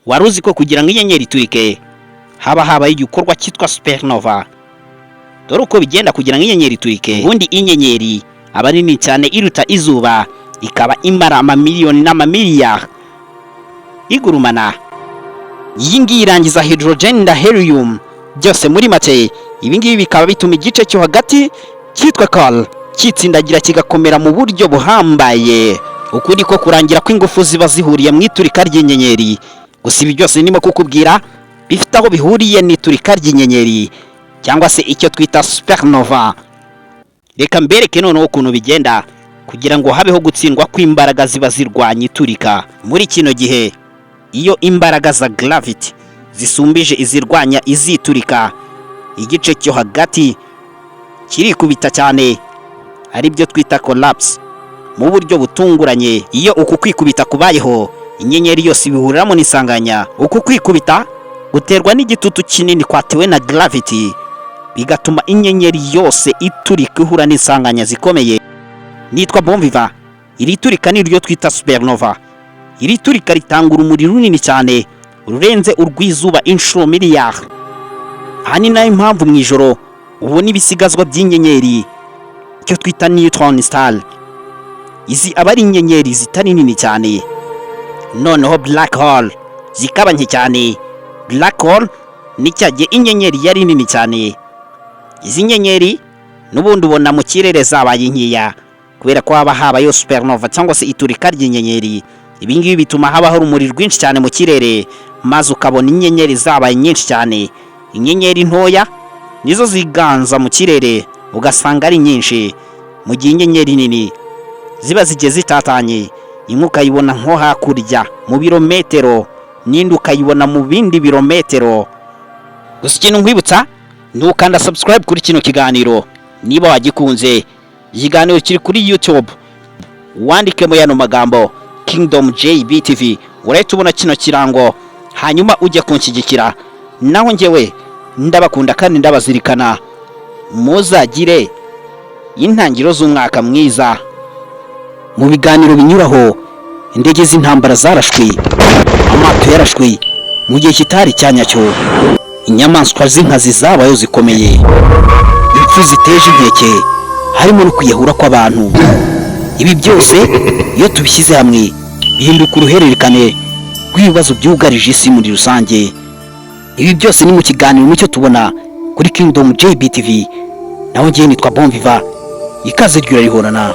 wari uzi ko kugira ngo inyenyeri iturike habaye igikorwa cyitwa supernova? Dore uko bigenda kugira ngo inyenyeri iturike. Ubundi inyenyeri aba nini cyane iruta izuba, ikaba imara amamiliyoni n'amamiliyari igurumana. Iyi ngiyi irangiza hydrogen na helium byose muri make. Ibi ngibi bikaba bituma igice cyo hagati cyitwa core kitsindagira kigakomera mu buryo buhambaye. Ukuri ko kurangira kw'ingufu ziba zihuriye mu iturika ry'inyenyeri. Gusa ibi byose nimo kukubwira bifite aho bihuriye n'iturika ry'inyenyeri cyangwa se icyo twita supernova. Reka mbereke noneho ukuntu bigenda kugira ngo habeho gutsindwa kw'imbaraga ziba zirwanya iturika. Muri kino gihe iyo imbaraga za gravity zisumbije izirwanya iziturika, igice cyo hagati kirikubita cyane, ari byo twita collapse mu buryo butunguranye. Iyo uku kwikubita kubayeho, inyenyeri yose ibihuriramo n'isanganya. Uku kwikubita guterwa n'igitutu kinini kwatewe na gravity, bigatuma inyenyeri yose iturika ihura n'isanganya zikomeye. Nitwa Bonviva. Iri turika ni ryo twita supernova. Iri turika ritanga urumuri runini cyane rurenze urw'izuba inshuro miliyari. Aha ni nayo impamvu mu ijoro ubona ibisigazwa by'inyenyeri, icyo twita neutron star. Izi aba ari inyenyeri zitari nini cyane. Noneho black hole zikaba nke cyane. Black hole ni cyagiye inyenyeri yari nini cyane. Izi nyenyeri n'ubundi ubona mu kirere zabaye nkiya kubera ko habaye supernova cyangwa se iturika ry'inyenyeri. Ibi ngibi bituma habaho urumuri rwinshi cyane mu kirere, maze ukabona inyenyeri zabaye nyinshi cyane. Inyenyeri ntoya nizo ziganza mu kirere ugasanga ari nyinshi, mu gihe inyenyeri nini ziba zigiye zitatanye. Imwe ukayibona nko hakurya mu birometero, n'indi ukayibona mu bindi birometero. Gusa ikintu nkwibutsa ni ukanda subscribe kuri kino kiganiro niba wagikunze. Ikiganiro kiri kuri YouTube, wandikemo yano magambo Kingdom JB TV, urahita ubona kino kirango, hanyuma ujye kunshyigikira. Naho njyewe ndabakunda kandi ndabazirikana. Muzagire intangiriro z'umwaka mwiza. Mu biganiro binyuraho, indege z'intambara zarashwe, amato yarashwe mu gihe kitari cyanyacyo, inyamaswa z'inkazi zabayo zikomeye, impfu ziteje inkeke, harimo no kwiyahura kw'abantu. Ibi byose iyo tubishyize hamwe bihinduka uruhererekane rw'ibibazo byugarije isi muri rusange. Ibi byose ni mu kiganiro mucyo tubona kuri Kingdom JB TV. Naho njye nitwa Bonviva, ikaze ry'urarihorana.